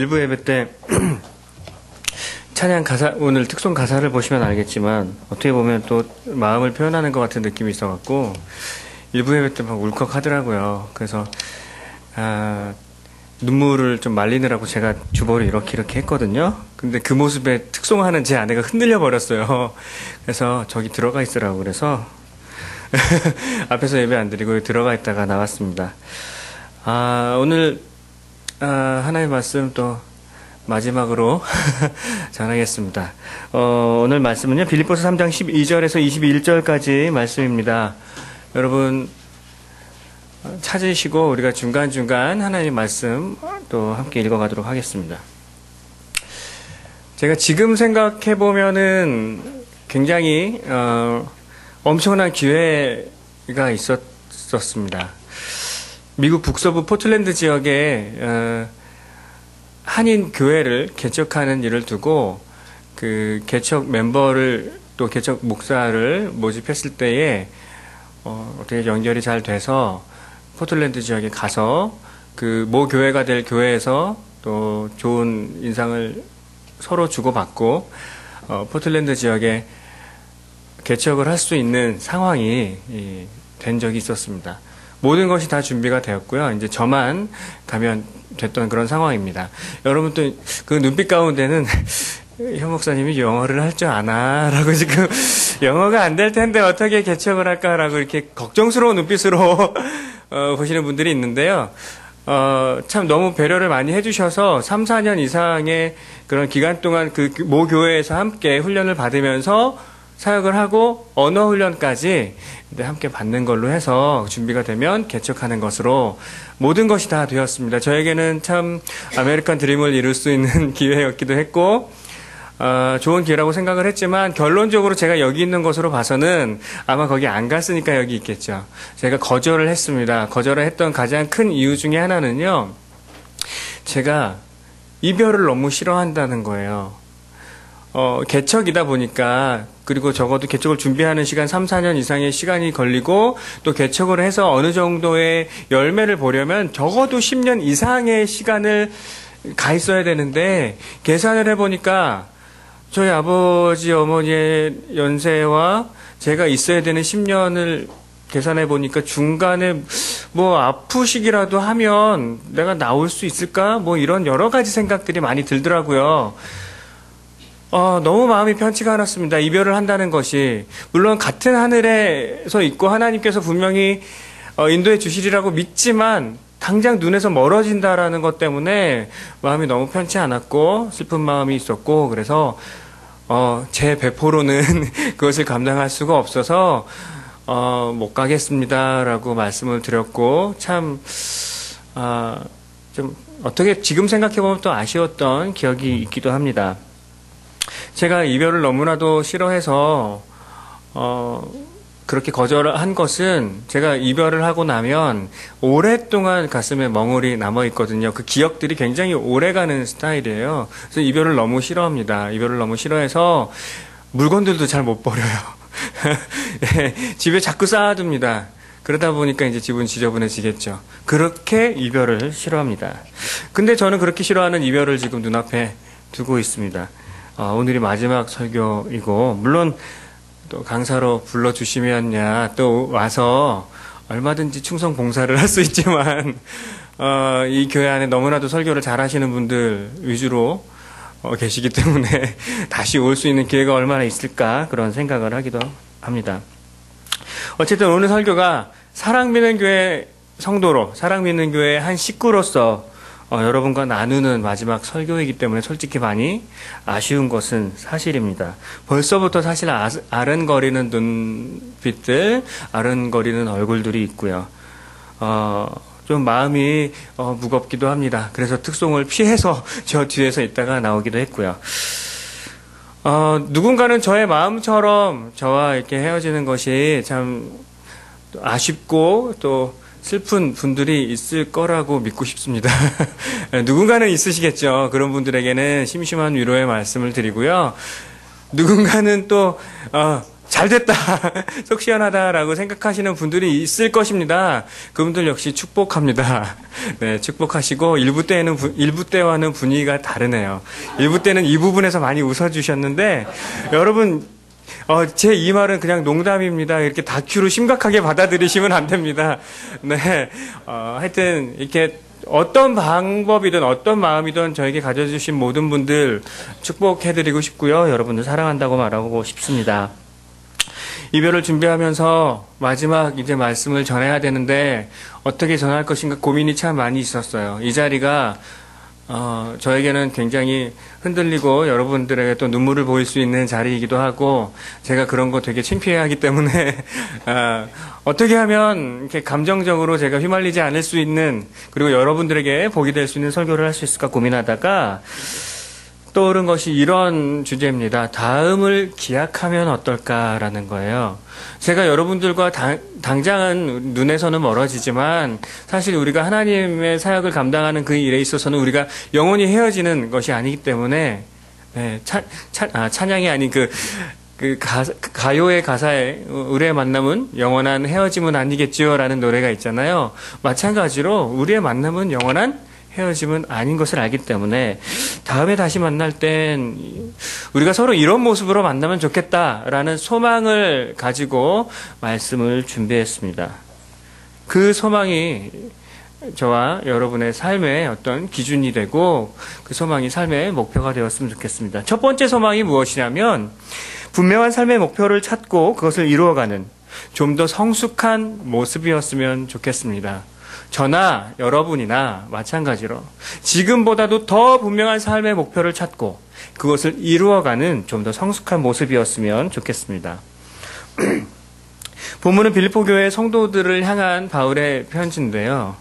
일부 예배 때 찬양 가사, 오늘 특송 가사를 보시면 알겠지만 어떻게 보면 또 마음을 표현하는 것 같은 느낌이 있어갖고 일부 예배 때 막 울컥하더라고요. 그래서 눈물을 좀 말리느라고 제가 주보를 이렇게 했거든요. 근데 그 모습에 특송하는 제 아내가 흔들려 버렸어요. 그래서 저기 들어가 있으라고 그래서 앞에서 예배 안 드리고 들어가 있다가 나왔습니다. 오늘 하나님의 말씀 또 마지막으로 전하겠습니다. 오늘 말씀은요, 빌립보서 3장 12절에서 21절까지 말씀입니다. 여러분 찾으시고 우리가 중간중간 하나님의 말씀 또 함께 읽어가도록 하겠습니다. 제가 지금 생각해보면은 굉장히 엄청난 기회가 있었습니다. 미국 북서부 포틀랜드 지역에 한인 교회를 개척하는 일을 두고 그 개척 멤버를 또 개척 목사를 모집했을 때에 어떻게 연결이 잘 돼서 포틀랜드 지역에 가서 그 모 교회가 될 교회에서 또 좋은 인상을 서로 주고받고 포틀랜드 지역에 개척을 할 수 있는 상황이 된 적이 있었습니다. 모든 것이 다 준비가 되었고요. 이제 저만 가면 됐던 그런 상황입니다. 여러분 또 그 눈빛 가운데는 현 목사님이 영어를 할 줄 아나? 라고 지금 영어가 안 될 텐데 어떻게 개척을 할까라고 이렇게 걱정스러운 눈빛으로 보시는 분들이 있는데요. 참 너무 배려를 많이 해주셔서 3, 4년 이상의 그런 기간 동안 그 모 교회에서 함께 훈련을 받으면서 사역을 하고 언어 훈련까지 함께 받는 걸로 해서 준비가 되면 개척하는 것으로 모든 것이 다 되었습니다. 저에게는 참 아메리칸 드림을 이룰 수 있는 기회였기도 했고 좋은 기회라고 생각을 했지만 결론적으로 제가 여기 있는 것으로 봐서는 아마 거기 안 갔으니까 여기 있겠죠. 제가 거절을 했습니다. 거절을 했던 가장 큰 이유 중에 하나는요, 제가 이별을 너무 싫어한다는 거예요. 개척이다 보니까, 그리고 적어도 개척을 준비하는 시간 3, 4년 이상의 시간이 걸리고, 또 개척을 해서 어느 정도의 열매를 보려면 적어도 10년 이상의 시간을 가 있어야 되는데, 계산을 해보니까, 저희 아버지, 어머니의 연세와 제가 있어야 되는 10년을 계산해보니까 중간에 뭐 아프시기라도 하면 내가 나올 수 있을까? 뭐 이런 여러 가지 생각들이 많이 들더라고요. 너무 마음이 편치가 않았습니다. 이별을 한다는 것이. 물론 같은 하늘에서 있고 하나님께서 분명히 인도해 주시리라고 믿지만 당장 눈에서 멀어진다라는 것 때문에 마음이 너무 편치 않았고 슬픈 마음이 있었고, 그래서 제 배포로는 그것을 감당할 수가 없어서 못 가겠습니다라고 말씀을 드렸고, 참 좀 어떻게 지금 생각해보면 또 아쉬웠던 기억이 있기도 합니다. 제가 이별을 너무나도 싫어해서 그렇게 거절한 것은 제가 이별을 하고 나면 오랫동안 가슴에 멍울이 남아있거든요. 그 기억들이 굉장히 오래가는 스타일이에요. 그래서 이별을 너무 싫어합니다. 이별을 너무 싫어해서 물건들도 잘 못 버려요. 네, 집에 자꾸 쌓아둡니다. 그러다 보니까 이제 집은 지저분해지겠죠. 그렇게 이별을 싫어합니다. 근데 저는 그렇게 싫어하는 이별을 지금 눈앞에 두고 있습니다. 오늘이 마지막 설교이고, 물론 또 강사로 불러주시면야 또 와서 얼마든지 충성 봉사를 할 수 있지만 이 교회 안에 너무나도 설교를 잘하시는 분들 위주로 계시기 때문에 다시 올 수 있는 기회가 얼마나 있을까 그런 생각을 하기도 합니다. 어쨌든 오늘 설교가 사랑 믿는 교회 성도로, 사랑 믿는 교회의 한 식구로서 여러분과 나누는 마지막 설교이기 때문에 솔직히 많이 아쉬운 것은 사실입니다. 벌써부터 사실 아른거리는 눈빛들, 아른거리는 얼굴들이 있고요. 좀 마음이 무겁기도 합니다. 그래서 특송을 피해서 저 뒤에서 있다가 나오기도 했고요. 누군가는 저의 마음처럼 저와 이렇게 헤어지는 것이 참 아쉽고 또 슬픈 분들이 있을 거라고 믿고 싶습니다. 누군가는 있으시겠죠. 그런 분들에게는 심심한 위로의 말씀을 드리고요. 누군가는 또 잘 됐다. 속 시원하다라고 생각하시는 분들이 있을 것입니다. 그분들 역시 축복합니다. 네, 축복하시고 일부 때와는 분위기가 다르네요. 일부 때는 이 부분에서 많이 웃어주셨는데 여러분 제 이 말은 그냥 농담입니다. 이렇게 다큐로 심각하게 받아들이시면 안 됩니다. 네, 하여튼 이렇게 어떤 방법이든 어떤 마음이든 저에게 가져주신 모든 분들 축복해드리고 싶고요. 여러분들 사랑한다고 말하고 싶습니다. 이별을 준비하면서 마지막 이제 말씀을 전해야 되는데 어떻게 전할 것인가 고민이 참 많이 있었어요. 이 자리가 저에게는 굉장히 흔들리고 여러분들에게 또 눈물을 보일 수 있는 자리이기도 하고 제가 그런 거 되게 창피해하기 때문에 어떻게 하면 이렇게 감정적으로 제가 휘말리지 않을 수 있는 그리고 여러분들에게 복이 될 수 있는 설교를 할 수 있을까 고민하다가 떠오른 것이 이런 주제입니다. 다음을 기약하면 어떨까라는 거예요. 제가 여러분들과 당장은 눈에서는 멀어지지만 사실 우리가 하나님의 사역을 감당하는 그 일에 있어서는 우리가 영원히 헤어지는 것이 아니기 때문에 네, 찬양이 아닌 가요의 가사에 우리의 만남은 영원한 헤어짐은 아니겠지요 라는 노래가 있잖아요. 마찬가지로 우리의 만남은 영원한 헤어짐은 아닌 것을 알기 때문에 다음에 다시 만날 땐 우리가 서로 이런 모습으로 만나면 좋겠다라는 소망을 가지고 말씀을 준비했습니다. 그 소망이 저와 여러분의 삶의 어떤 기준이 되고 그 소망이 삶의 목표가 되었으면 좋겠습니다. 첫 번째 소망이 무엇이냐면 분명한 삶의 목표를 찾고 그것을 이루어가는 좀 더 성숙한 모습이었으면 좋겠습니다. 저나 여러분이나 마찬가지로 지금보다도 더 분명한 삶의 목표를 찾고 그것을 이루어가는 좀 더 성숙한 모습이었으면 좋겠습니다. 본문은 빌립보 교회 성도들을 향한 바울의 편지인데요.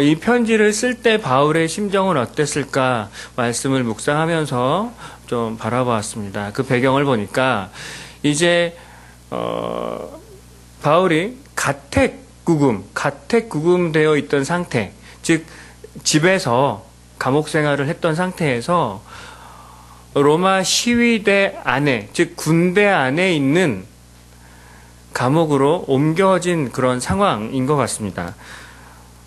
이 편지를 쓸 때 바울의 심정은 어땠을까 말씀을 묵상하면서 좀 바라보았습니다. 그 배경을 보니까 이제 바울이 가택구금되어 있던 상태, 즉 집에서 감옥 생활을 했던 상태에서 로마 시위대 안에, 즉 군대 안에 있는 감옥으로 옮겨진 그런 상황인 것 같습니다.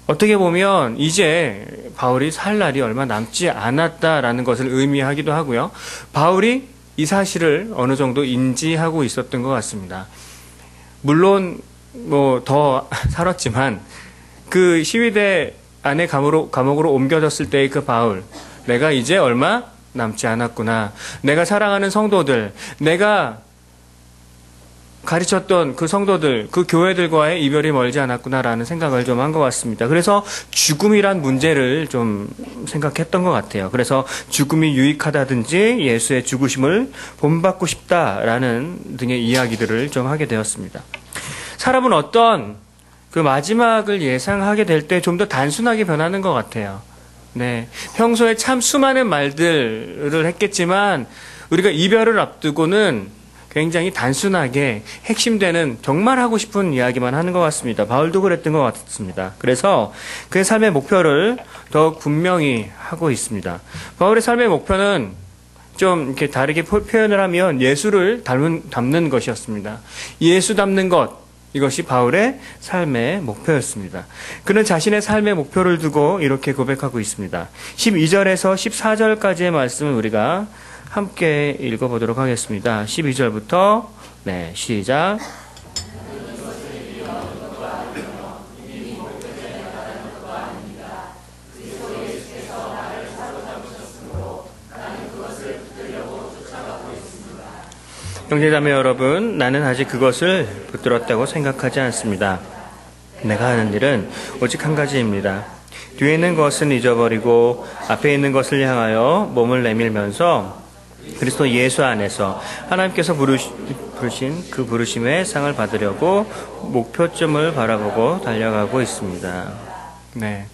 어떻게 보면 이제 바울이 살 날이 얼마 남지 않았다라는 것을 의미하기도 하고요. 바울이 이 사실을 어느 정도 인지하고 있었던 것 같습니다. 물론 더 살았지만 그 시위대 안에 감옥으로 옮겨졌을 때의 그 바울, 내가 이제 얼마 남지 않았구나. 내가 사랑하는 성도들, 내가 가르쳤던 그 성도들, 그 교회들과의 이별이 멀지 않았구나라는 생각을 좀 한 것 같습니다. 그래서 죽음이란 문제를 좀 생각했던 것 같아요. 그래서 죽음이 유익하다든지 예수의 죽으심을 본받고 싶다라는 등의 이야기들을 좀 하게 되었습니다. 사람은 어떤 그 마지막을 예상하게 될 때 좀 더 단순하게 변하는 것 같아요. 네. 평소에 참 수많은 말들을 했겠지만 우리가 이별을 앞두고는 굉장히 단순하게 핵심되는 정말 하고 싶은 이야기만 하는 것 같습니다. 바울도 그랬던 것 같습니다. 그래서 그의 삶의 목표를 더 분명히 하고 있습니다. 바울의 삶의 목표는 좀 이렇게 다르게 표현을 하면 예수를 닮는 것이었습니다. 예수 닮는 것, 이것이 바울의 삶의 목표였습니다. 그는 자신의 삶의 목표를 두고 이렇게 고백하고 있습니다. 12절에서 14절까지의 말씀을 우리가 함께 읽어보도록 하겠습니다. 12절부터 시작. 형제자매 여러분, 나는 아직 그것을 붙들었다고 생각하지 않습니다. 내가 하는 일은 오직 한 가지입니다. 뒤에 있는 것은 잊어버리고 앞에 있는 것을 향하여 몸을 내밀면서 그리스도 예수 안에서 하나님께서 부르신 그 부르심의 상을 받으려고 목표점을 바라보고 달려가고 있습니다. 네.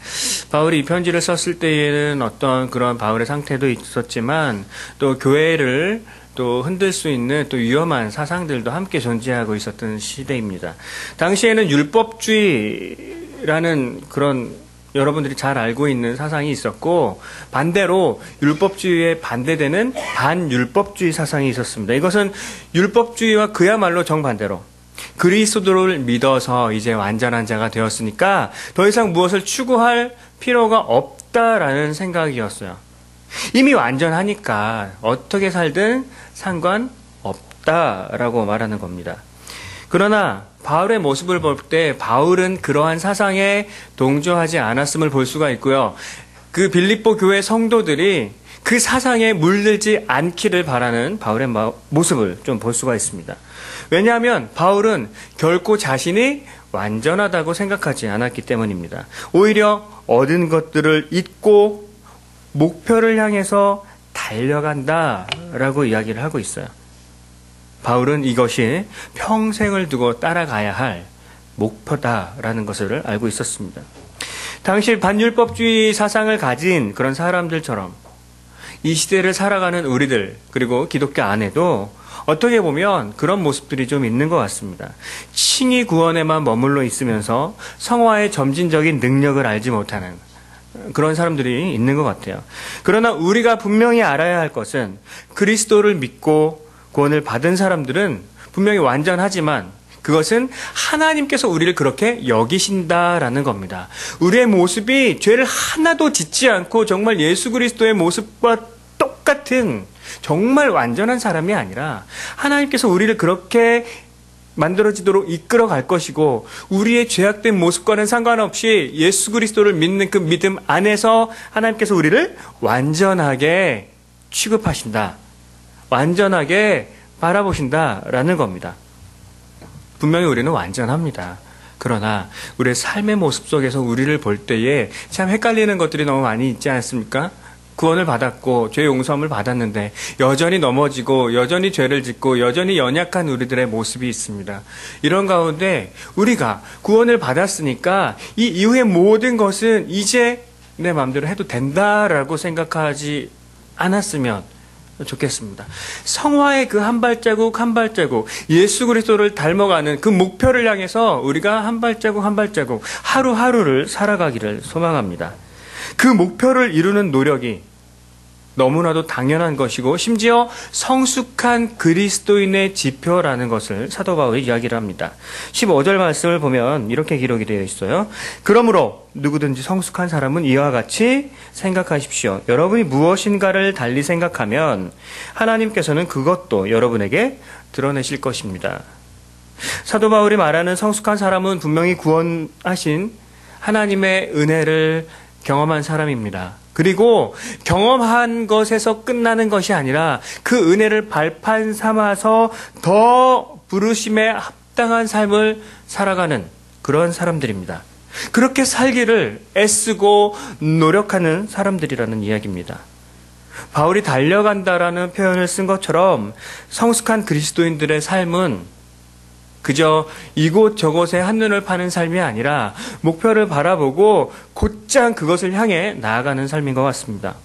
바울이 이 편지를 썼을 때에는 어떤 그런 바울의 상태도 있었지만 또 교회를 또 흔들 수 있는 또 위험한 사상들도 함께 존재하고 있었던 시대입니다. 당시에는 율법주의라는 그런 여러분들이 잘 알고 있는 사상이 있었고, 반대로 율법주의에 반대되는 반율법주의 사상이 있었습니다. 이것은 율법주의와 그야말로 정반대로 그리스도를 믿어서 이제 완전한 자가 되었으니까 더 이상 무엇을 추구할 필요가 없다라는 생각이었어요. 이미 완전하니까 어떻게 살든 상관없다라고 말하는 겁니다. 그러나 바울의 모습을 볼 때 바울은 그러한 사상에 동조하지 않았음을 볼 수가 있고요. 그 빌립보 교회 성도들이 그 사상에 물들지 않기를 바라는 바울의 모습을 좀 볼 수가 있습니다. 왜냐하면 바울은 결코 자신이 완전하다고 생각하지 않았기 때문입니다. 오히려 얻은 것들을 잊고 목표를 향해서 달려간다라고 이야기를 하고 있어요. 바울은 이것이 평생을 두고 따라가야 할 목표다라는 것을 알고 있었습니다. 당시 반율법주의 사상을 가진 그런 사람들처럼 이 시대를 살아가는 우리들, 그리고 기독교 안에도 어떻게 보면 그런 모습들이 좀 있는 것 같습니다. 칭의 구원에만 머물러 있으면서 성화의 점진적인 능력을 알지 못하는 그런 사람들이 있는 것 같아요. 그러나 우리가 분명히 알아야 할 것은 그리스도를 믿고 구원을 받은 사람들은 분명히 완전하지만 그것은 하나님께서 우리를 그렇게 여기신다라는 겁니다. 우리의 모습이 죄를 하나도 짓지 않고 정말 예수 그리스도의 모습과 똑같은 정말 완전한 사람이 아니라 하나님께서 우리를 그렇게 만들어지도록 이끌어 갈 것이고 우리의 죄악된 모습과는 상관없이 예수 그리스도를 믿는 그 믿음 안에서 하나님께서 우리를 완전하게 취급하신다. 완전하게 바라보신다라는 겁니다. 분명히 우리는 완전합니다. 그러나 우리의 삶의 모습 속에서 우리를 볼 때에 참 헷갈리는 것들이 너무 많이 있지 않습니까? 구원을 받았고 죄 용서함을 받았는데 여전히 넘어지고 여전히 죄를 짓고 여전히 연약한 우리들의 모습이 있습니다. 이런 가운데 우리가 구원을 받았으니까 이 이후의 모든 것은 이제 내 마음대로 해도 된다라고 생각하지 않았으면 좋겠습니다. 성화의 그 한 발자국 한 발자국 예수 그리스도를 닮아가는 그 목표를 향해서 우리가 한 발자국 한 발자국 하루하루를 살아가기를 소망합니다. 그 목표를 이루는 노력이 너무나도 당연한 것이고 심지어 성숙한 그리스도인의 지표라는 것을 사도 바울이 이야기를 합니다. 15절 말씀을 보면 이렇게 기록이 되어 있어요. 그러므로 누구든지 성숙한 사람은 이와 같이 생각하십시오. 여러분이 무엇인가를 달리 생각하면 하나님께서는 그것도 여러분에게 드러내실 것입니다. 사도 바울이 말하는 성숙한 사람은 분명히 구원하신 하나님의 은혜를 경험한 사람입니다. 그리고 경험한 것에서 끝나는 것이 아니라 그 은혜를 발판 삼아서 더 부르심에 합당한 삶을 살아가는 그런 사람들입니다. 그렇게 살기를 애쓰고 노력하는 사람들이라는 이야기입니다. 바울이 달려간다라는 표현을 쓴 것처럼 성숙한 그리스도인들의 삶은 그저 이곳저곳에 한눈을 파는 삶이 아니라 목표를 바라보고 곧장 그것을 향해 나아가는 삶인 것 같습니다.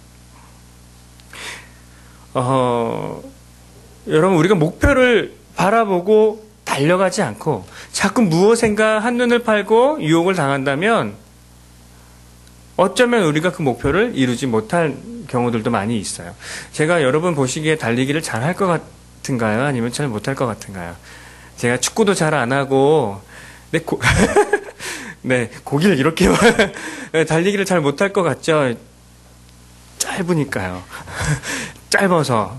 여러분, 우리가 목표를 바라보고 달려가지 않고 자꾸 무엇인가 한눈을 팔고 유혹을 당한다면 어쩌면 우리가 그 목표를 이루지 못할 경우들도 많이 있어요. 제가 여러분 보시기에 달리기를 잘할 것 같은가요? 아니면 잘 못할 것 같은가요? 제가 축구도 잘 안 하고, 네, 고기를 이렇게 달리기를 잘 못할 것 같죠? 짧으니까요. 짧아서.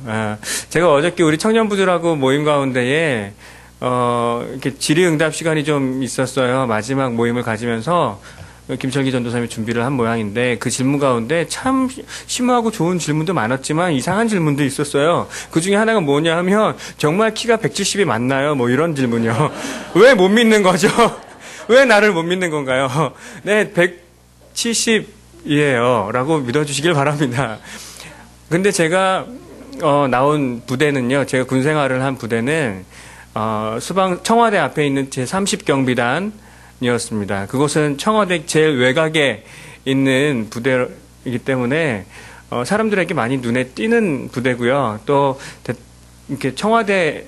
제가 어저께 우리 청년부들하고 모임 가운데에, 이렇게 질의응답 시간이 좀 있었어요. 마지막 모임을 가지면서 김철기 전도사님이 준비를 한 모양인데 그 질문 가운데 참 심오하고 좋은 질문도 많았지만 이상한 질문도 있었어요. 그 중에 하나가 뭐냐 하면 정말 키가 170이 맞나요? 뭐 이런 질문이요. 왜 못 믿는 거죠? 왜 나를 못 믿는 건가요? 네, 170이에요. 라고 믿어주시길 바랍니다. 근데 제가 나온 부대는요. 제가 군 생활을 한 부대는 청와대 앞에 있는 제30경비단 이었습니다. 그곳은 청와대 제일 외곽에 있는 부대이기 때문에 사람들에게 많이 눈에 띄는 부대고요. 또 이렇게 청와대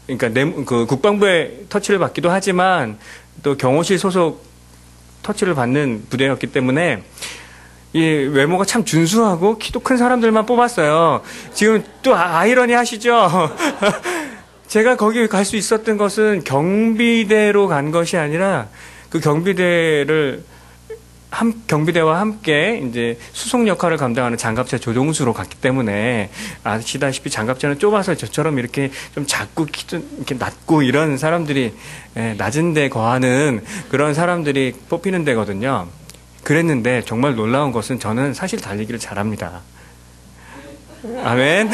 그러니까 그 국방부에 터치를 받기도 하지만 또 경호실 소속 터치를 받는 부대였기 때문에 이 외모가 참 준수하고 키도 큰 사람들만 뽑았어요. 지금 또 아이러니 하시죠? 제가 거기 갈 수 있었던 것은 경비대로 간 것이 아니라 그 경비대와 함께 이제 수송 역할을 감당하는 장갑차 조종수로 갔기 때문에 아시다시피 장갑차는 좁아서 저처럼 이렇게 좀 작고 키도 이렇게 낮고 이런 사람들이 낮은 데 거하는 그런 사람들이 뽑히는 데거든요. 그랬는데 정말 놀라운 것은 저는 사실 달리기를 잘합니다. 아멘.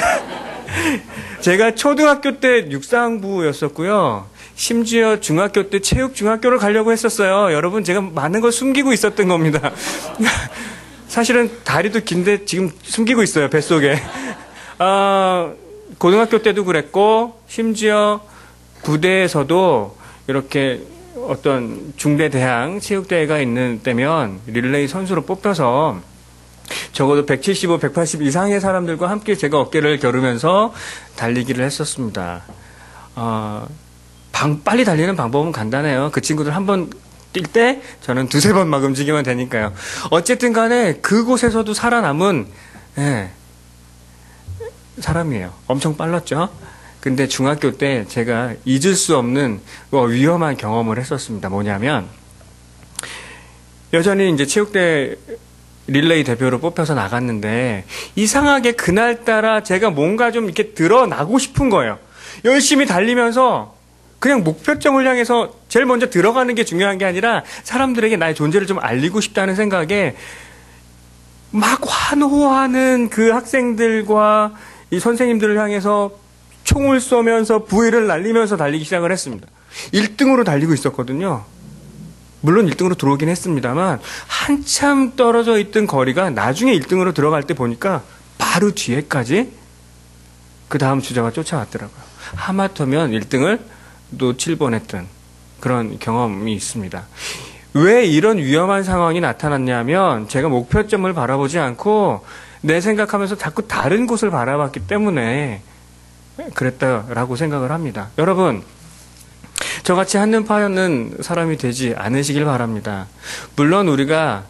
제가 초등학교 때 육상부였었고요. 심지어 중학교 때 체육중학교를 가려고 했었어요. 여러분, 제가 많은 걸 숨기고 있었던 겁니다. 사실은 다리도 긴데 지금 숨기고 있어요, 뱃속에. 고등학교 때도 그랬고, 심지어 부대에서도 이렇게 어떤 중대대항 체육대회가 있는 때면 릴레이 선수로 뽑혀서 적어도 175, 180 이상의 사람들과 함께 제가 어깨를 겨루면서 달리기를 했었습니다. 빨리 달리는 방법은 간단해요. 그 친구들 한 번 뛸 때 저는 두세 번 막 움직이면 되니까요. 어쨌든 간에 그곳에서도 살아남은 사람이에요. 엄청 빨랐죠. 근데 중학교 때 제가 잊을 수 없는 위험한 경험을 했었습니다. 뭐냐면 여전히 이제 체육대 릴레이 대표로 뽑혀서 나갔는데 이상하게 그날따라 제가 뭔가 좀 이렇게 드러나고 싶은 거예요. 열심히 달리면서 그냥 목표점을 향해서 제일 먼저 들어가는 게 중요한 게 아니라 사람들에게 나의 존재를 좀 알리고 싶다는 생각에 막 환호하는 그 학생들과 이 선생님들을 향해서 총을 쏘면서 부위를 날리면서 달리기 시작을 했습니다. 1등으로 달리고 있었거든요. 물론 1등으로 들어오긴 했습니다만 한참 떨어져 있던 거리가 나중에 1등으로 들어갈 때 보니까 바로 뒤에까지 그 다음 주자가 쫓아왔더라고요. 하마터면 1등을 놓칠 뻔했던 그런 경험이 있습니다. 왜 이런 위험한 상황이 나타났냐면 제가 목표점을 바라보지 않고 내 생각하면서 자꾸 다른 곳을 바라봤기 때문에 그랬다라고 생각을 합니다. 여러분, 저같이 한눈파는 사람이 되지 않으시길 바랍니다. 물론 우리가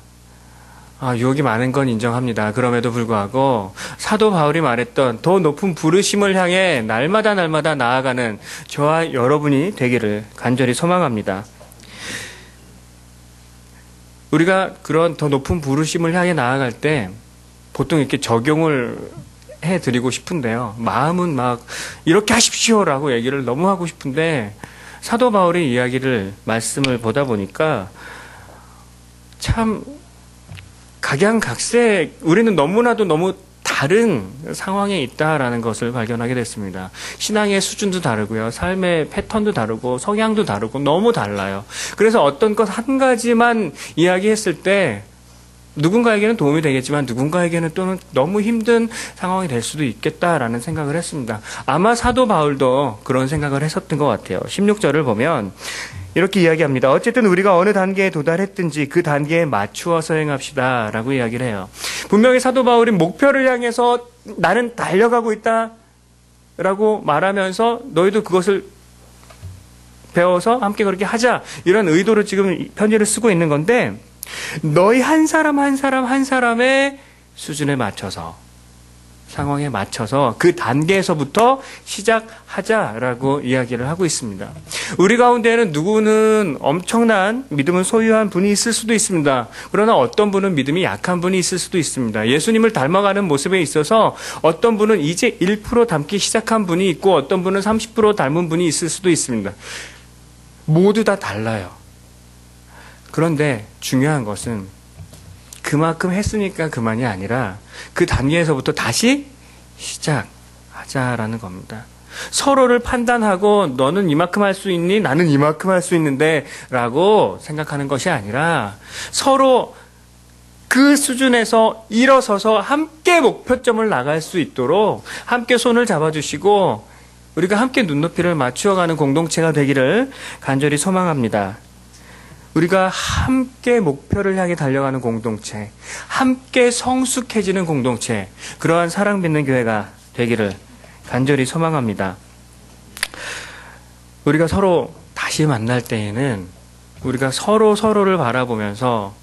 유혹이 많은 건 인정합니다. 그럼에도 불구하고 사도 바울이 말했던 더 높은 부르심을 향해 날마다 나아가는 저와 여러분이 되기를 간절히 소망합니다. 우리가 그런 더 높은 부르심을 향해 나아갈 때 보통 이렇게 적용을 해드리고 싶은데요. 마음은 막 이렇게 하십시오라고 얘기를 너무 하고 싶은데 사도 바울의 말씀을 보다 보니까 참 각양각색 우리는 너무나도 너무 다른 상황에 있다라는 것을 발견하게 됐습니다. 신앙의 수준도 다르고요. 삶의 패턴도 다르고 성향도 다르고 너무 달라요. 그래서 어떤 것 한 가지만 이야기했을 때 누군가에게는 도움이 되겠지만 누군가에게는 또는 너무 힘든 상황이 될 수도 있겠다라는 생각을 했습니다. 아마 사도 바울도 그런 생각을 했었던 것 같아요. 16절을 보면 이렇게 이야기합니다. 어쨌든 우리가 어느 단계에 도달했든지 그 단계에 맞추어서 행합시다 라고 이야기를 해요. 분명히 사도 바울이 목표를 향해서 나는 달려가고 있다 라고 말하면서 너희도 그것을 배워서 함께 그렇게 하자 이런 의도로 지금 편지를 쓰고 있는 건데 너희 한 사람 한 사람의 수준에 맞춰서 상황에 맞춰서 그 단계에서부터 시작하자라고 이야기를 하고 있습니다. 우리 가운데에는 누구는 엄청난 믿음을 소유한 분이 있을 수도 있습니다. 그러나 어떤 분은 믿음이 약한 분이 있을 수도 있습니다. 예수님을 닮아가는 모습에 있어서 어떤 분은 이제 1% 닮기 시작한 분이 있고 어떤 분은 30% 닮은 분이 있을 수도 있습니다. 모두 다 달라요. 그런데 중요한 것은 그만큼 했으니까 그만이 아니라 그 단계에서부터 다시 시작하자라는 겁니다. 서로를 판단하고 너는 이만큼 할 수 있니? 나는 이만큼 할 수 있는데 라고 생각하는 것이 아니라 서로 그 수준에서 일어서서 함께 목표점을 나갈 수 있도록 함께 손을 잡아주시고 우리가 함께 눈높이를 맞추어가는 공동체가 되기를 간절히 소망합니다. 우리가 함께 목표를 향해 달려가는 공동체, 함께 성숙해지는 공동체, 그러한 사랑 믿는 교회가 되기를 간절히 소망합니다. 우리가 서로 다시 만날 때에는 우리가 서로를 바라보면서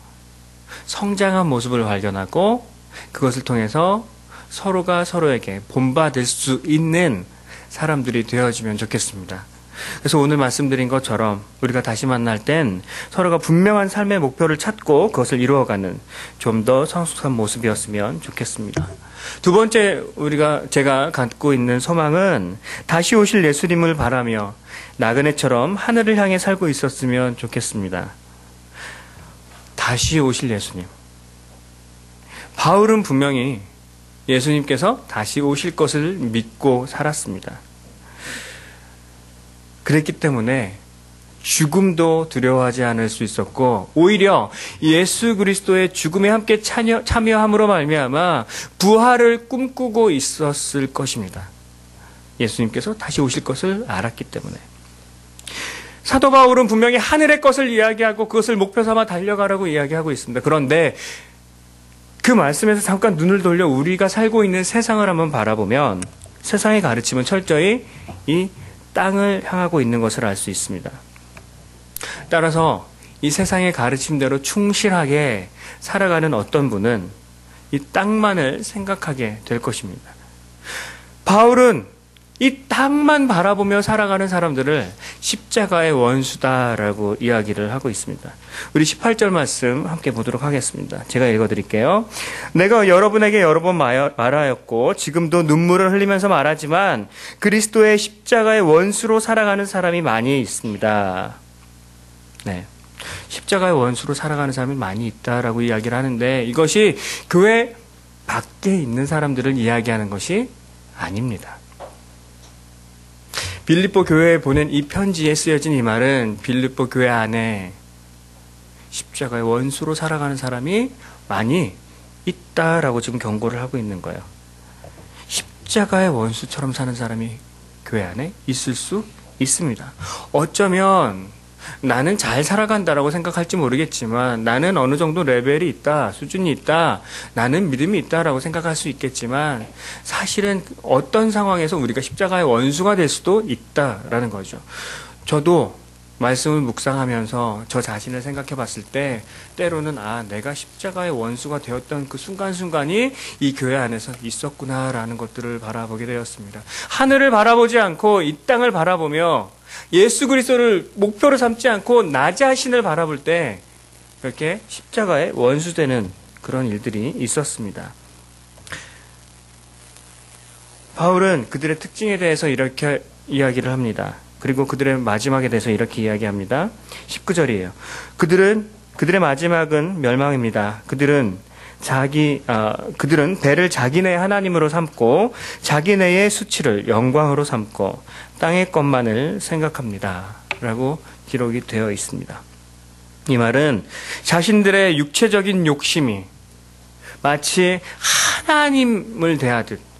성장한 모습을 발견하고 그것을 통해서 서로가 서로에게 본받을 수 있는 사람들이 되어지면 좋겠습니다. 그래서 오늘 말씀드린 것처럼 우리가 다시 만날 땐 서로가 분명한 삶의 목표를 찾고 그것을 이루어가는 좀 더 성숙한 모습이었으면 좋겠습니다. 두 번째 제가 갖고 있는 소망은 다시 오실 예수님을 바라며 나그네처럼 하늘을 향해 살고 있었으면 좋겠습니다. 다시 오실 예수님. 바울은 분명히 예수님께서 다시 오실 것을 믿고 살았습니다. 그랬기 때문에 죽음도 두려워하지 않을 수 있었고 오히려 예수 그리스도의 죽음에 함께 참여함으로 말미암아 부활을 꿈꾸고 있었을 것입니다. 예수님께서 다시 오실 것을 알았기 때문에. 사도 바울은 분명히 하늘의 것을 이야기하고 그것을 목표 삼아 달려가라고 이야기하고 있습니다. 그런데 그 말씀에서 잠깐 눈을 돌려 우리가 살고 있는 세상을 한번 바라보면 세상의 가르침은 철저히 이 땅을 향하고 있는 것을 알 수 있습니다. 따라서 이 세상의 가르침대로 충실하게 살아가는 어떤 분은 이 땅만을 생각하게 될 것입니다. 바울은 이 땅만 바라보며 살아가는 사람들을 십자가의 원수다라고 이야기를 하고 있습니다. 우리 18절 말씀 함께 보도록 하겠습니다. 제가 읽어드릴게요. 내가 여러분에게 여러 번 말하였고 지금도 눈물을 흘리면서 말하지만 그리스도의 십자가의 원수로 살아가는 사람이 많이 있습니다. 네, 십자가의 원수로 살아가는 사람이 많이 있다라고 이야기를 하는데 이것이 교회 밖에 있는 사람들을 이야기하는 것이 아닙니다. 빌립보 교회에 보낸 이 편지에 쓰여진 이 말은 빌립보 교회 안에 십자가의 원수로 살아가는 사람이 많이 있다라고 지금 경고를 하고 있는 거예요. 십자가의 원수처럼 사는 사람이 교회 안에 있을 수 있습니다. 어쩌면 나는 잘 살아간다라고 생각할지 모르겠지만 나는 어느 정도 레벨이 있다, 수준이 있다, 나는 믿음이 있다라고 생각할 수 있겠지만 사실은 어떤 상황에서 우리가 십자가의 원수가 될 수도 있다라는 거죠. 저도 말씀을 묵상하면서 저 자신을 생각해 봤을 때 때로는 내가 십자가의 원수가 되었던 그 순간순간이 이 교회 안에서 있었구나라는 것들을 바라보게 되었습니다. 하늘을 바라보지 않고 이 땅을 바라보며 예수 그리스도를 목표로 삼지 않고 나 자신을 바라볼 때 이렇게 십자가의 원수되는 그런 일들이 있었습니다. 바울은 그들의 특징에 대해서 이렇게 이야기를 합니다. 그리고 그들의 마지막에 대해서 이렇게 이야기합니다. 19절이에요. 그들의 마지막은 멸망입니다. 그들은 배를 자기네 하나님으로 삼고 자기네의 수치를 영광으로 삼고 땅의 것만을 생각합니다. 라고 기록이 되어 있습니다. 이 말은 자신들의 육체적인 욕심이 마치 하나님을 대하듯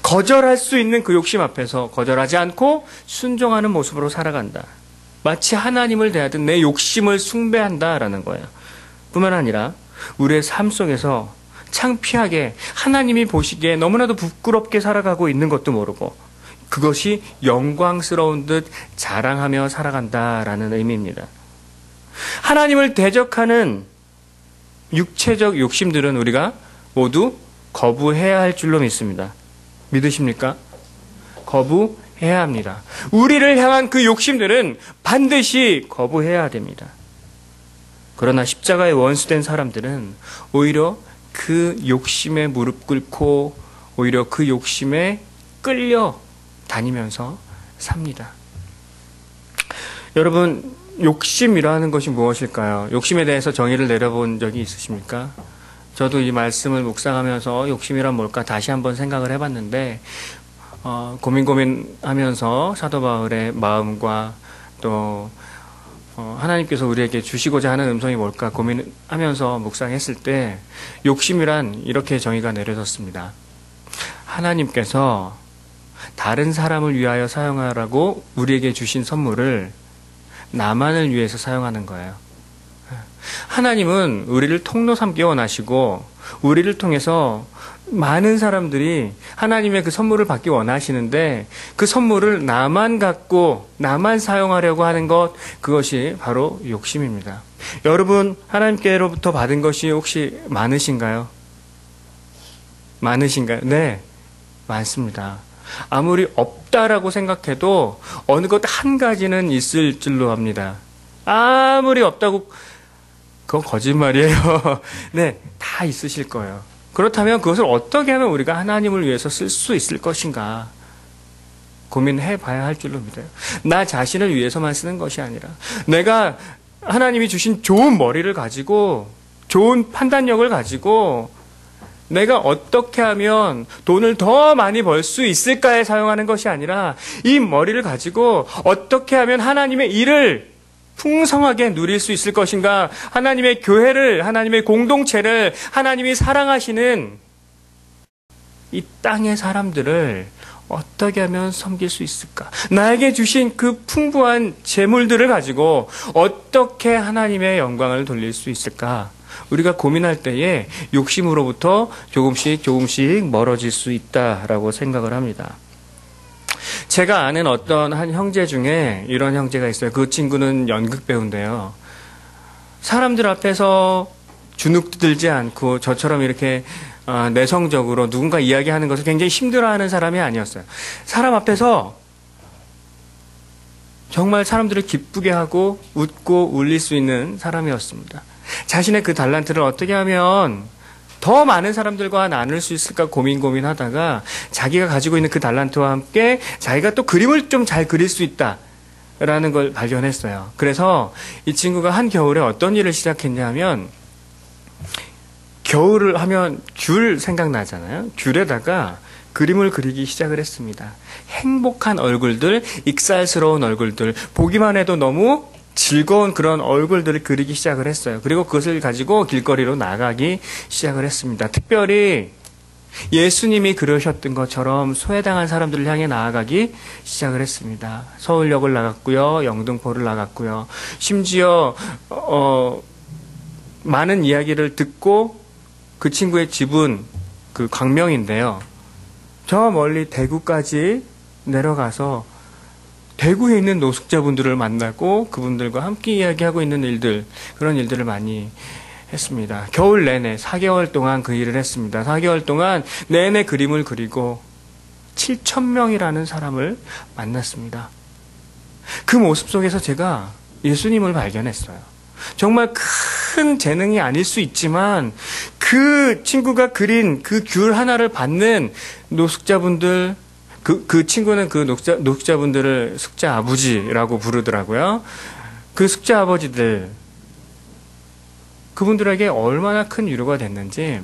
거절할 수 있는 그 욕심 앞에서 거절하지 않고 순종하는 모습으로 살아간다. 마치 하나님을 대하듯 내 욕심을 숭배한다라는 거예요. 뿐만 아니라 우리의 삶 속에서 창피하게 하나님이 보시기에 너무나도 부끄럽게 살아가고 있는 것도 모르고 그것이 영광스러운 듯 자랑하며 살아간다라는 의미입니다. 하나님을 대적하는 육체적 욕심들은 우리가 모두 거부해야 할 줄로 믿습니다. 믿으십니까? 거부해야 합니다. 우리를 향한 그 욕심들은 반드시 거부해야 됩니다. 그러나 십자가의 원수된 사람들은 오히려 그 욕심에 무릎 꿇고 오히려 그 욕심에 끌려 다니면서 삽니다. 여러분, 욕심이라는 것이 무엇일까요? 욕심에 대해서 정의를 내려본 적이 있으십니까? 저도 이 말씀을 묵상하면서 욕심이란 뭘까 다시 한번 생각을 해봤는데 고민하면서 사도 바울의 마음과 또 하나님께서 우리에게 주시고자 하는 음성이 뭘까 고민하면서 묵상했을 때 욕심이란 이렇게 정의가 내려졌습니다. 하나님께서 다른 사람을 위하여 사용하라고 우리에게 주신 선물을 나만을 위해서 사용하는 거예요. 하나님은 우리를 통로 삼기 원하시고 우리를 통해서 많은 사람들이 하나님의 그 선물을 받기 원하시는데 그 선물을 나만 갖고 나만 사용하려고 하는 것, 그것이 바로 욕심입니다. 여러분, 하나님께로부터 받은 것이 혹시 많으신가요? 많으신가요? 네, 많습니다. 아무리 없다라고 생각해도 어느 것 한 가지는 있을 줄로 압니다. 아무리 없다고, 그건 거짓말이에요. 네, 다 있으실 거예요. 그렇다면 그것을 어떻게 하면 우리가 하나님을 위해서 쓸 수 있을 것인가 고민해 봐야 할 줄로 믿어요. 나 자신을 위해서만 쓰는 것이 아니라 내가 하나님이 주신 좋은 머리를 가지고 좋은 판단력을 가지고 내가 어떻게 하면 돈을 더 많이 벌 수 있을까에 사용하는 것이 아니라 이 머리를 가지고 어떻게 하면 하나님의 일을 풍성하게 누릴 수 있을 것인가, 하나님의 교회를, 하나님의 공동체를, 하나님이 사랑하시는 이 땅의 사람들을 어떻게 하면 섬길 수 있을까? 나에게 주신 그 풍부한 재물들을 가지고 어떻게 하나님의 영광을 돌릴 수 있을까? 우리가 고민할 때에 욕심으로부터 조금씩 멀어질 수 있다라고 생각을 합니다. 제가 아는 어떤 한 형제 중에 이런 형제가 있어요. 그 친구는 연극 배우인데요. 사람들 앞에서 주눅 들지 않고 저처럼 이렇게 내성적으로 누군가 이야기하는 것을 굉장히 힘들어하는 사람이 아니었어요. 사람 앞에서 정말 사람들을 기쁘게 하고 웃고 울릴 수 있는 사람이었습니다. 자신의 그 달란트를 어떻게 하면 더 많은 사람들과 나눌 수 있을까 고민하다가 자기가 가지고 있는 그 달란트와 함께 자기가 또 그림을 좀 잘 그릴 수 있다라는 걸 발견했어요. 그래서 이 친구가 한겨울에 어떤 일을 시작했냐면, 겨울을 하면 귤 생각나잖아요. 귤에다가 그림을 그리기 시작을 했습니다. 행복한 얼굴들, 익살스러운 얼굴들, 보기만 해도 너무 즐거운 그런 얼굴들을 그리기 시작을 했어요. 그리고 그것을 가지고 길거리로 나가기 시작을 했습니다. 특별히 예수님이 그러셨던 것처럼 소외당한 사람들을 향해 나아가기 시작을 했습니다. 서울역을 나갔고요. 영등포를 나갔고요. 심지어 많은 이야기를 듣고 그 친구의 집은 그 광명인데요. 저 멀리 대구까지 내려가서 대구에 있는 노숙자분들을 만나고 그분들과 함께 이야기하고 있는 일들, 그런 일들을 많이 했습니다. 겨울 내내 4개월 동안 그 일을 했습니다. 4개월 동안 내내 그림을 그리고 7,000명이라는 사람을 만났습니다. 그 모습 속에서 제가 예수님을 발견했어요. 정말 큰 재능이 아닐 수 있지만 그 친구가 그린 그 귤 하나를 받는 노숙자분들, 그 친구는 그 노숙자분들을 숙자 아버지라고 부르더라고요. 그 숙자 아버지들, 그분들에게 얼마나 큰 위로가 됐는지,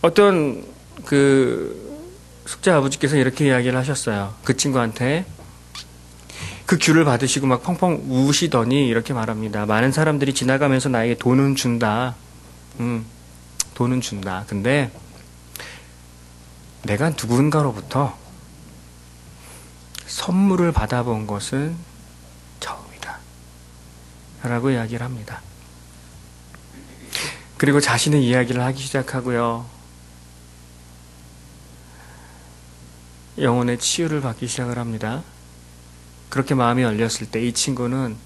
어떤 그 숙자 아버지께서 이렇게 이야기를 하셨어요. 그 친구한테 그 귤을 받으시고 막 펑펑 우시더니 이렇게 말합니다. 많은 사람들이 지나가면서 나에게 돈은 준다. 돈은 준다. 근데 내가 누군가로부터 선물을 받아본 것은 처음이다. 라고 이야기를 합니다. 그리고 자신의 이야기를 하기 시작하고요. 영혼의 치유를 받기 시작을 합니다. 그렇게 마음이 열렸을 때 이 친구는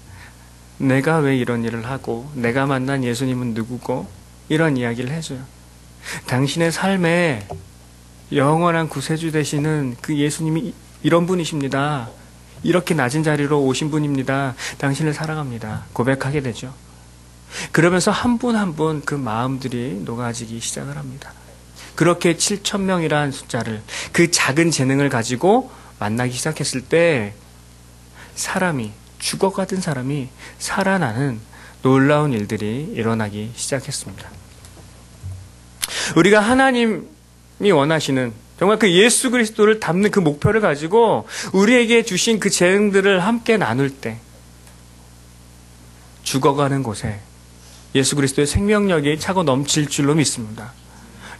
내가 왜 이런 일을 하고 내가 만난 예수님은 누구고 이런 이야기를 해줘요. 당신의 삶에 영원한 구세주 되시는 그 예수님이 이런 분이십니다. 이렇게 낮은 자리로 오신 분입니다. 당신을 사랑합니다. 고백하게 되죠. 그러면서 한 분 한 분 그 마음들이 녹아지기 시작을 합니다. 그렇게 7,000명이라는 숫자를, 그 작은 재능을 가지고 만나기 시작했을 때 사람이, 죽어가던 사람이 살아나는 놀라운 일들이 일어나기 시작했습니다. 우리가 하나님이 원하시는 정말 그 예수 그리스도를 닮는 그 목표를 가지고 우리에게 주신 그 재능들을 함께 나눌 때 죽어가는 곳에 예수 그리스도의 생명력이 차고 넘칠 줄로 믿습니다.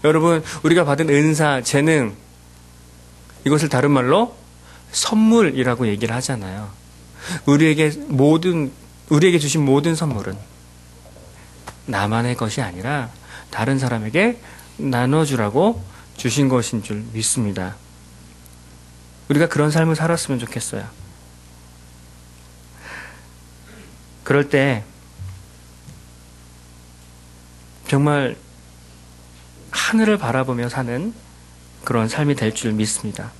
여러분, 우리가 받은 은사, 재능, 이것을 다른 말로 선물이라고 얘기를 하잖아요. 우리에게 주신 모든 선물은 나만의 것이 아니라 다른 사람에게 나눠주라고 주신 것인 줄 믿습니다. 우리가 그런 삶을 살았으면 좋겠어요. 그럴 때 정말 하늘을 바라보며 사는 그런 삶이 될 줄 믿습니다.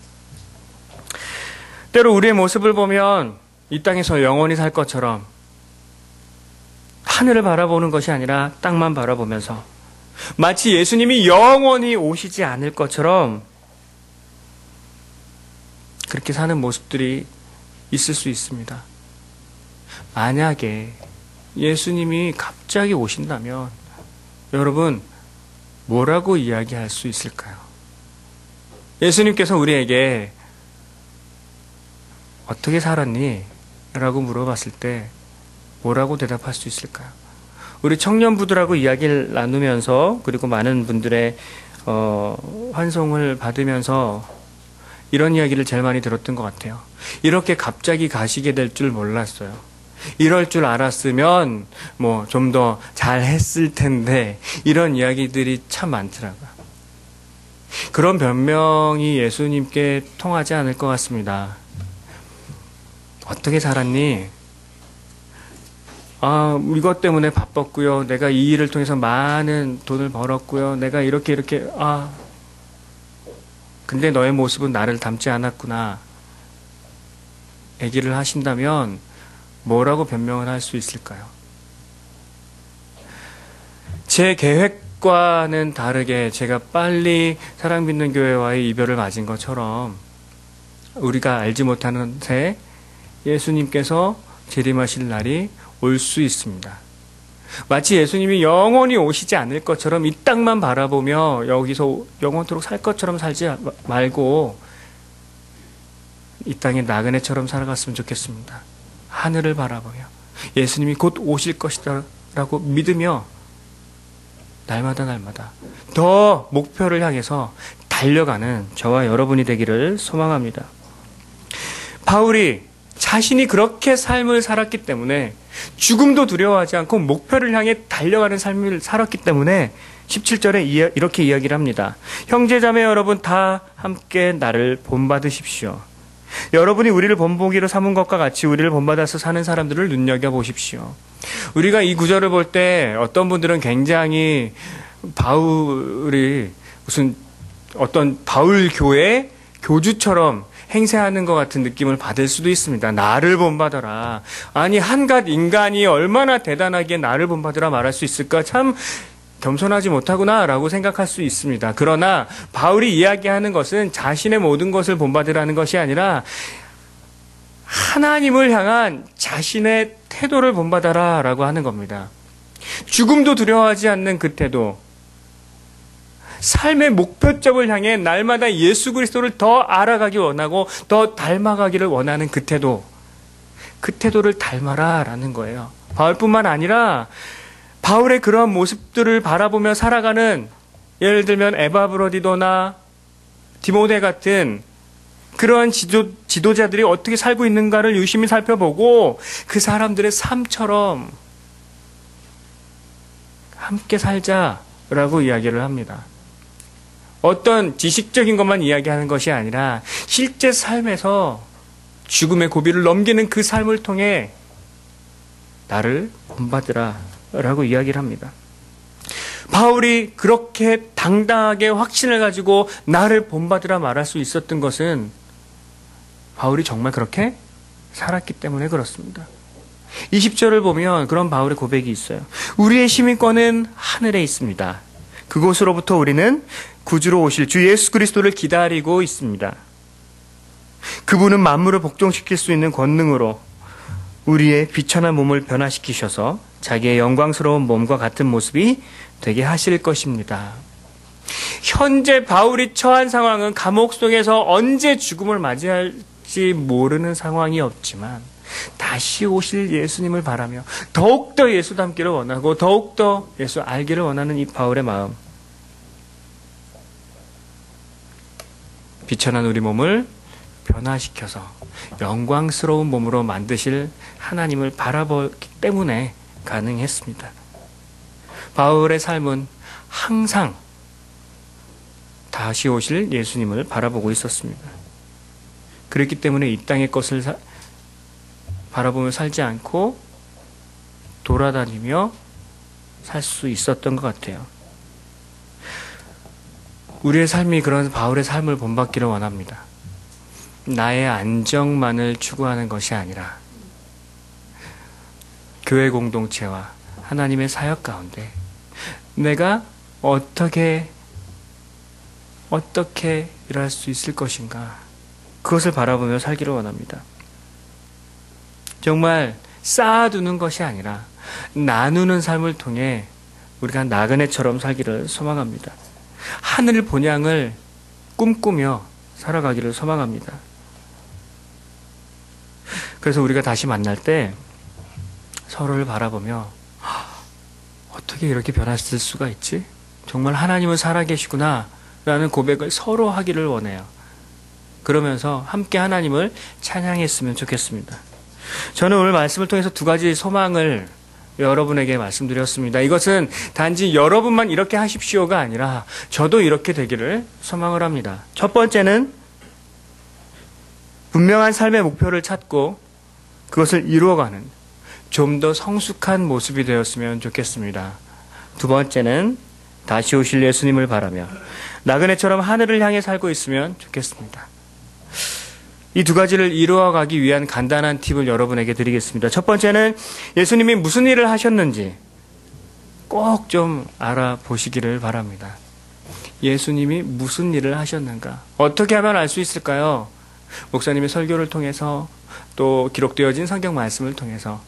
때로 우리의 모습을 보면 이 땅에서 영원히 살 것처럼 하늘을 바라보는 것이 아니라 땅만 바라보면서 마치 예수님이 영원히 오시지 않을 것처럼 그렇게 사는 모습들이 있을 수 있습니다. 만약에 예수님이 갑자기 오신다면 여러분 뭐라고 이야기할 수 있을까요? 예수님께서 우리에게 어떻게 살았니? 라고 물어봤을 때 뭐라고 대답할 수 있을까요? 우리 청년부들하고 이야기를 나누면서 그리고 많은 분들의 환송을 받으면서 이런 이야기를 제일 많이 들었던 것 같아요. 이렇게 갑자기 가시게 될 줄 몰랐어요. 이럴 줄 알았으면 뭐 좀 더 잘했을 텐데 이런 이야기들이 참 많더라고요. 그런 변명이 예수님께 통하지 않을 것 같습니다. 어떻게 살았니? 이것 때문에 바빴고요. 내가 이 일을 통해서 많은 돈을 벌었고요. 내가 이렇게 근데 너의 모습은 나를 닮지 않았구나. 얘기를 하신다면 뭐라고 변명을 할 수 있을까요? 제 계획과는 다르게 제가 빨리 사랑받는 교회와의 이별을 맞은 것처럼 우리가 알지 못하는 새 예수님께서 재림하실 날이 올 수 있습니다. 마치 예수님이 영원히 오시지 않을 것처럼 이 땅만 바라보며 여기서 영원토록 살 것처럼 살지 말고 이 땅의 나그네처럼 살아갔으면 좋겠습니다. 하늘을 바라보며 예수님이 곧 오실 것이라고 믿으며 날마다 더 목표를 향해서 달려가는 저와 여러분이 되기를 소망합니다. 바울이 자신이 그렇게 삶을 살았기 때문에 죽음도 두려워하지 않고 목표를 향해 달려가는 삶을 살았기 때문에 17절에 이렇게 이야기를 합니다. 형제자매 여러분 다 함께 나를 본받으십시오. 여러분이 우리를 본보기로 삼은 것과 같이 우리를 본받아서 사는 사람들을 눈여겨보십시오. 우리가 이 구절을 볼 때 어떤 분들은 굉장히 바울이 무슨 어떤 바울 교회 교주처럼 행세하는 것 같은 느낌을 받을 수도 있습니다. 나를 본받아라. 아니 한갓 인간이 얼마나 대단하게 나를 본받으라 말할 수 있을까? 참 겸손하지 못하구나 라고 생각할 수 있습니다. 그러나 바울이 이야기하는 것은 자신의 모든 것을 본받으라는 것이 아니라 하나님을 향한 자신의 태도를 본받아라 라고 하는 겁니다. 죽음도 두려워하지 않는 그 태도, 삶의 목표점을 향해 날마다 예수 그리스도를 더 알아가기 원하고 더 닮아가기를 원하는 그 태도를 닮아라 라는 거예요. 바울뿐만 아니라 바울의 그러한 모습들을 바라보며 살아가는, 예를 들면 에바브로디도나 디모데 같은 그러한 지도자들이 어떻게 살고 있는가를 유심히 살펴보고 그 사람들의 삶처럼 함께 살자라고 이야기를 합니다. 어떤 지식적인 것만 이야기하는 것이 아니라 실제 삶에서 죽음의 고비를 넘기는 그 삶을 통해 나를 본받으라 라고 이야기를 합니다. 바울이 그렇게 당당하게 확신을 가지고 나를 본받으라 말할 수 있었던 것은 바울이 정말 그렇게 살았기 때문에 그렇습니다. 20절을 보면 그런 바울의 고백이 있어요. 우리의 시민권은 하늘에 있습니다. 그곳으로부터 우리는 구주로 오실 주 예수 그리스도를 기다리고 있습니다. 그분은 만물을 복종시킬 수 있는 권능으로 우리의 비천한 몸을 변화시키셔서 자기의 영광스러운 몸과 같은 모습이 되게 하실 것입니다. 현재 바울이 처한 상황은 감옥 속에서 언제 죽음을 맞이할지 모르는 상황이 없지만 다시 오실 예수님을 바라며 더욱더 예수 닮기를 원하고 더욱더 예수 알기를 원하는 이 바울의 마음, 비천한 우리 몸을 변화시켜서 영광스러운 몸으로 만드실 하나님을 바라보기 때문에 가능했습니다. 바울의 삶은 항상 다시 오실 예수님을 바라보고 있었습니다. 그렇기 때문에 이 땅의 것을 바라보며 살지 않고 돌아다니며 살 수 있었던 것 같아요. 우리의 삶이 그런 바울의 삶을 본받기를 원합니다. 나의 안정만을 추구하는 것이 아니라 교회 공동체와 하나님의 사역 가운데 내가 어떻게 일할 수 있을 것인가, 그것을 바라보며 살기를 원합니다. 정말 쌓아두는 것이 아니라 나누는 삶을 통해 우리가 나그네처럼 살기를 소망합니다. 하늘 본향을 꿈꾸며 살아가기를 소망합니다. 그래서 우리가 다시 만날 때 서로를 바라보며 어떻게 이렇게 변했을 수가 있지? 정말 하나님은 살아계시구나 라는 고백을 서로 하기를 원해요. 그러면서 함께 하나님을 찬양했으면 좋겠습니다. 저는 오늘 말씀을 통해서 두 가지 소망을 여러분에게 말씀드렸습니다. 이것은 단지 여러분만 이렇게 하십시오가 아니라 저도 이렇게 되기를 소망을 합니다. 첫 번째는 분명한 삶의 목표를 찾고 그것을 이루어가는 좀 더 성숙한 모습이 되었으면 좋겠습니다. 두 번째는 다시 오실 예수님을 바라며 나그네처럼 하늘을 향해 살고 있으면 좋겠습니다. 이 두 가지를 이루어가기 위한 간단한 팁을 여러분에게 드리겠습니다. 첫 번째는 예수님이 무슨 일을 하셨는지 꼭 좀 알아보시기를 바랍니다. 예수님이 무슨 일을 하셨는가? 어떻게 하면 알 수 있을까요? 목사님의 설교를 통해서, 또 기록되어진 성경 말씀을 통해서,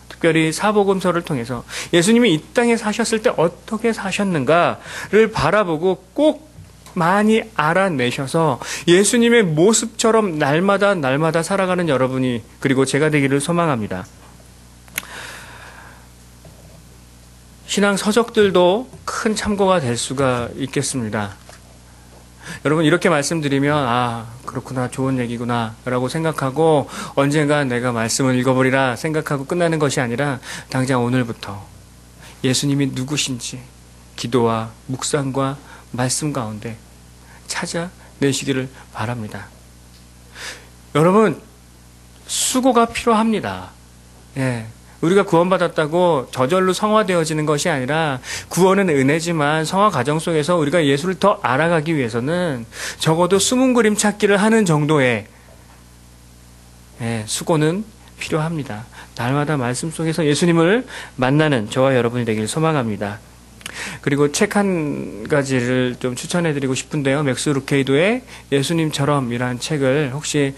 특별히 사복음서를 통해서 예수님이 이 땅에 사셨을 때 어떻게 사셨는가를 바라보고 꼭 많이 알아내셔서 예수님의 모습처럼 날마다 살아가는 여러분이, 그리고 제가 되기를 소망합니다. 신앙 서적들도 큰 참고가 될 수가 있겠습니다. 여러분, 이렇게 말씀드리면 그렇구나, 좋은 얘기구나 라고 생각하고 언젠가 내가 말씀을 읽어보리라 생각하고 끝나는 것이 아니라 당장 오늘부터 예수님이 누구신지 기도와 묵상과 말씀 가운데 찾아내시기를 바랍니다. 여러분, 수고가 필요합니다. 우리가 구원받았다고 저절로 성화되어지는 것이 아니라 구원은 은혜지만 성화 과정 속에서 우리가 예수를 더 알아가기 위해서는 적어도 숨은 그림 찾기를 하는 정도의 수고는 필요합니다. 날마다 말씀 속에서 예수님을 만나는 저와 여러분이 되길 소망합니다. 그리고 책 한 가지를 좀 추천해드리고 싶은데요. 맥스 루케이도의 예수님처럼이라는 책을 혹시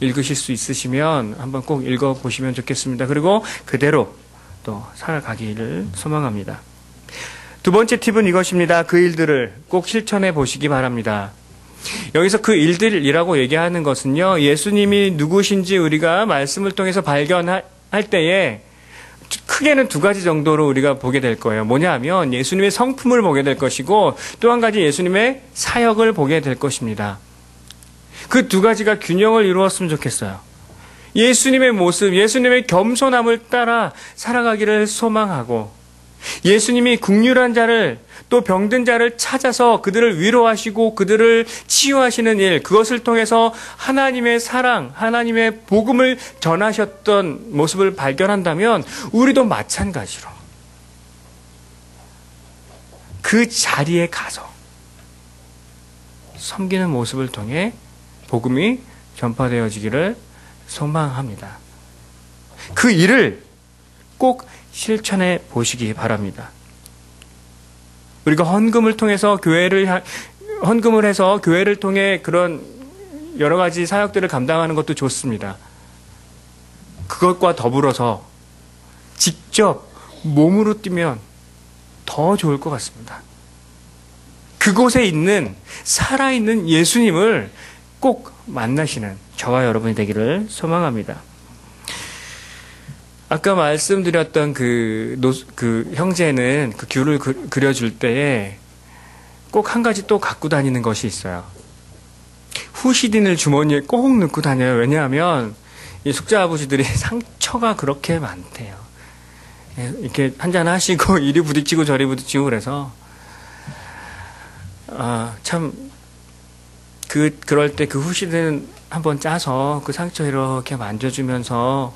읽으실 수 있으시면 한번 꼭 읽어보시면 좋겠습니다. 그리고 그대로 또 살아가기를 소망합니다. 두 번째 팁은 이것입니다. 그 일들을 꼭 실천해 보시기 바랍니다. 여기서 그 일들이라고 얘기하는 것은요, 예수님이 누구신지 우리가 말씀을 통해서 발견할 때에 크게는 두 가지 정도로 우리가 보게 될 거예요. 뭐냐 하면 예수님의 성품을 보게 될 것이고, 또 한 가지 예수님의 사역을 보게 될 것입니다. 그 두 가지가 균형을 이루었으면 좋겠어요. 예수님의 모습, 예수님의 겸손함을 따라 살아가기를 소망하고, 예수님이 긍휼한 자를, 또 병든 자를 찾아서 그들을 위로하시고 그들을 치유하시는 일, 그것을 통해서 하나님의 사랑, 하나님의 복음을 전하셨던 모습을 발견한다면 우리도 마찬가지로 그 자리에 가서 섬기는 모습을 통해 복음이 전파되어지기를 소망합니다. 그 일을 꼭 실천해 보시기 바랍니다. 우리가 헌금을 해서 교회를 통해 그런 여러 가지 사역들을 감당하는 것도 좋습니다. 그것과 더불어서 직접 몸으로 뛰면 더 좋을 것 같습니다. 그곳에 있는 살아있는 예수님을 꼭 만나시는 저와 여러분이 되기를 소망합니다. 아까 말씀드렸던 그 형제는 그 귤을 그려줄 때에 꼭 한 가지 또 갖고 다니는 것이 있어요. 후시딘을 주머니에 꼭 넣고 다녀요. 왜냐하면 이 숙자 아버지들이 상처가 그렇게 많대요. 이렇게 한잔 하시고 이리 부딪히고 저리 부딪히고 그래서 참 그럴 때 그 후시는 한번 짜서 그 상처 이렇게 만져주면서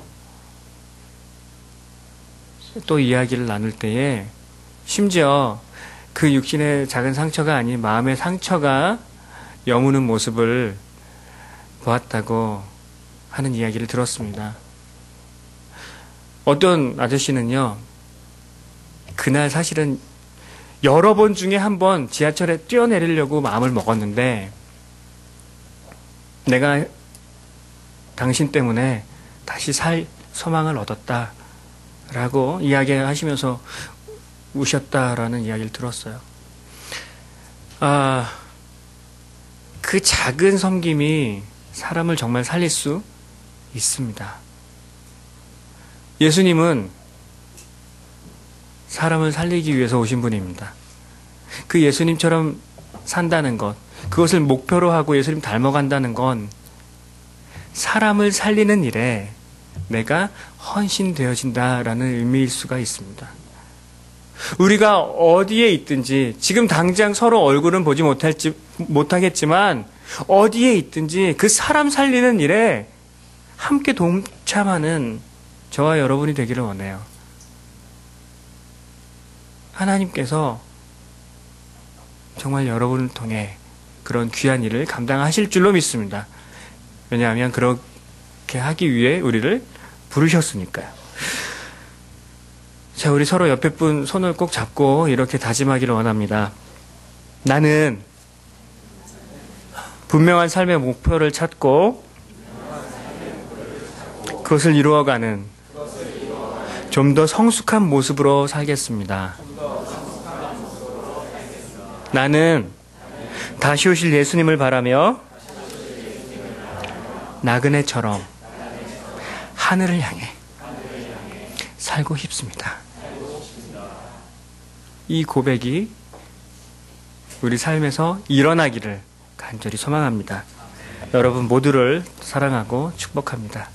또 이야기를 나눌 때에 심지어 그 육신의 작은 상처가 아닌 마음의 상처가 여무는 모습을 보았다고 하는 이야기를 들었습니다. 어떤 아저씨는요, 그날 사실은 여러 번 중에 한 번 지하철에 뛰어내리려고 마음을 먹었는데, 내가 당신 때문에 다시 살 소망을 얻었다 라고 이야기하시면서 우셨다라는 이야기를 들었어요. 그 작은 섬김이 사람을 정말 살릴 수 있습니다. 예수님은 사람을 살리기 위해서 오신 분입니다. 그 예수님처럼 산다는 것, 그것을 목표로 하고 예수님 닮아간다는 건 사람을 살리는 일에 내가 헌신되어진다라는 의미일 수가 있습니다. 우리가 어디에 있든지 지금 당장 서로 얼굴은 보지 못하겠지만 어디에 있든지 그 사람 살리는 일에 함께 동참하는 저와 여러분이 되기를 원해요. 하나님께서 정말 여러분을 통해 그런 귀한 일을 감당하실 줄로 믿습니다. 왜냐하면 그렇게 하기 위해 우리를 부르셨으니까요. 자, 우리 서로 옆에 분 손을 꼭 잡고 이렇게 다짐하기를 원합니다. 나는 분명한 삶의 목표를 찾고 그것을 이루어가는 좀 더 성숙한 모습으로 살겠습니다. 나는 다시 오실 예수님을 바라며 나그네처럼 하늘을 향해 살고 싶습니다. 이 고백이 우리 삶에서 일어나기를 간절히 소망합니다. 여러분 모두를 사랑하고 축복합니다.